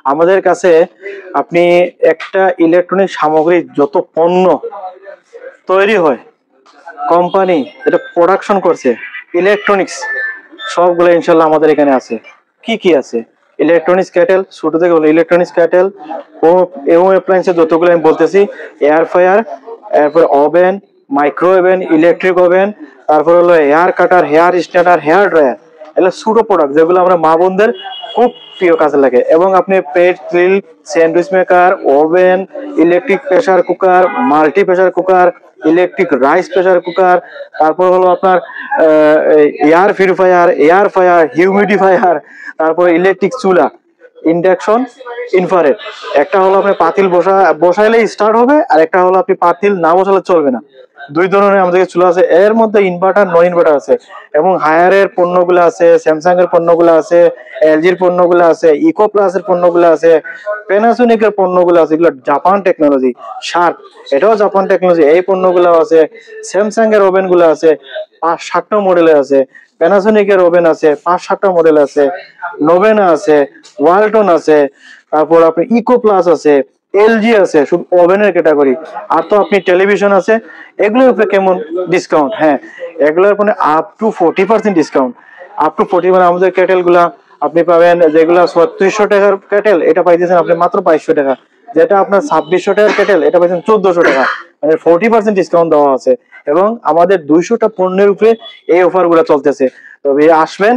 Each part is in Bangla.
আমাদের কাছে আপনি একটা ইলেকট্রনিক সামগ্রী যত পণ্য তৈরি হয়, কোম্পানি যেটা প্রোডাকশন করছে ইলেকট্রনিক্স, সবগুলো ইনশাল্লাহ আমাদের এখানে আছে। কি কি আছে? ইলেকট্রনিক্স ক্যাটেল, ছোট থেকে হলো ইলেকট্রনিক্স ক্যাটেল ও এবং অ্যাপ্লায়েন্সের যতগুলো আমি বলতেছি, এয়ার ফ্রায়ার, এরপর oven, micro oven, electric oven, তারপর হলো হেয়ার কাটার, হেয়ার স্ট্রেনার, হেয়ার ড্রায়ার, এগুলো ছোট প্রোডাক্ট যেগুলো আমরা মা বোনদের খুব প্রিয় কাজে লাগে। এবং আপনি plate, grill, sandwich maker, oven, electric pressure cooker, multi pressure cooker, electric rice pressure cooker, তারপর হলো আপনার air purifier, air fire, humidifier, তারপর ইলেকট্রিক চুলা, ইন্ডাকশন, ইনফ্রারেড। একটা হলো আপনি পাতিল বসাইলেই স্টার্ট হবে, আর একটা হলো আপনি পাতিল না বসালে চলবে না। দুই ধরনের আমাদের চুলা আছে। এর মধ্যে ইনভার্টার, নন ইনভার্টার আছে, এবং হায়ারের পণ্যগুলো আছে, স্যামসাং এর পণ্যগুলো আছে, এলজির পণ্যগুলো আছে, ইকো প্লাসের পণ্যগুলো আছে, প্যানাসোনিকের পণ্যগুলো আছে, এগুলো জাপান টেকনোলজি। শার্প, এটাও জাপান টেকনোলজি, এই পণ্যগুলো আছে। স্যামসাং এর ওভেন গুলো আছে 5-7টা মডেলের আছে, প্যানাসোনিকের ওভেন আছে 5-7টা মডেল আছে, নোভেনা আছে, ওয়ালটন আছে, তারপর আপনি ইকো প্লাস আছে, এলজি আছে, শুধু ওভেনের ক্যাটাগরি। আর তো আপনি টেলিভিশন আছে। এগুলোর উপরে কেমন ডিসকাউন্ট? হ্যাঁ, এগুলোর মানে up to 40% discount. Up to 40, মানে আমাদের ক্যাটেল গুলা আপনি পাবেন যেগুলা 3600 টাকার ক্যাটেল, এটা পাইতেছেন আপনি মাত্র 2200 টাকা। যেটা আপনার 2600 টাকার ক্যাটেল, এটা পাইছেন 1400 টাকা। মানে 40% ডিসকাউন্ট দেওয়া আছে। এবং আমাদের 200টা পণ্যের উপরে এই অফার গুলা চলতেছে। তবে আসবেন,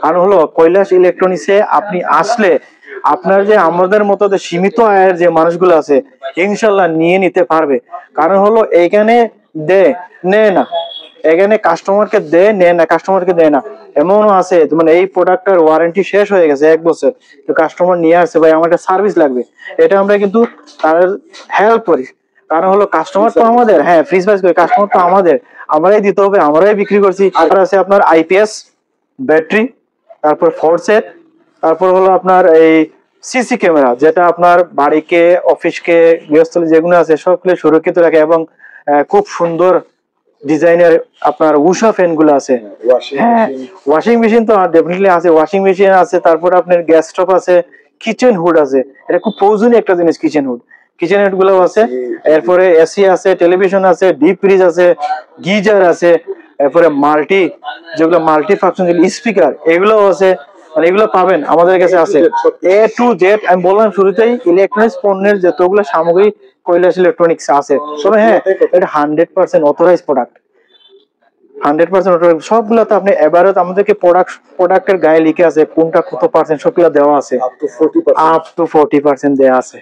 কারণ হলো কৈলাস ইলেকট্রনিক্সে আপনি আসলে আপনার যে আমাদের মতো যে সীমিত আয়ের যে মানুষগুলো আছে ইনশাল্লাহ নিয়ে নিতে পারবে। কারণ হলো এইখানে নেয় না, এখানে কাস্টমারকে নেয় না, কাস্টমারকে দেয় না। এমনও আছে মানে এই প্রোডাক্টের ওয়ারেন্টি শেষ হয়ে গেছে 1 বছর, তো কাস্টমার নিয়ে আসছে, ভাই আমার একটা সার্ভিস লাগবে, এটা আমরা কিন্তু তার হেল্প করি। কারণ হলো কাস্টমার তো আমাদের, হ্যাঁ ফ্রি সার্ভিস করি, কাস্টমার তো আমাদের, আমরাই দিতে হবে, আমরাই বিক্রি করছি। আর আছে আপনার আইপিএস ব্যাটারি, তারপর ফোরসেট, তারপর হলো আপনার এই সিসি ক্যামেরা, যেটা আপনার বাড়িকে, অফিসকে, গৃহস্থলী যেগুলো আছে সবগুলো সুরক্ষিত রাখে। এবং খুব সুন্দর ডিজাইনের আপনার উষা ফ্যান গুলো আছে। হ্যাঁ, ওয়াশিং মেশিন তো ডেফিনেটলি আছে, ওয়াশিং মেশিন আছে, তারপর আপনার গ্যাস স্টোভ আছে, কিচেন হুড আছে। এটা খুব প্রয়োজনীয় একটা জিনিস, কিচেন হুড। কিচেন হুড গুলো আছে। এরপরে এসি আছে, টেলিভিশন আছে, ডিপ ফ্রিজ আছে, গিজার আছে, এরপরে যেগুলো মাল্টি ফাংশন স্পিকার, এগুলো আছে। মানে এগুলো পাবেন আমাদের কাছে আছে এ টু জেড। আমি বললাম শুরুতেই ইলেকট্রনিক্স পণ্যের যতগুলো সামগ্রী কৈলাস ইলেকট্রনিক্স আছে। তবে হ্যাঁ, এটা 100% অথরাইজ প্রোডাক্ট, 100% অথরাইজ। সবগুলো তো আপনি এবারে আমাদেরকে প্রোডাক্টের গায়ে লিখে আছে কোনটা কত পার্সেন্ট, সবগুলো দেওয়া আছে, আপ টু 40% দেওয়া আছে।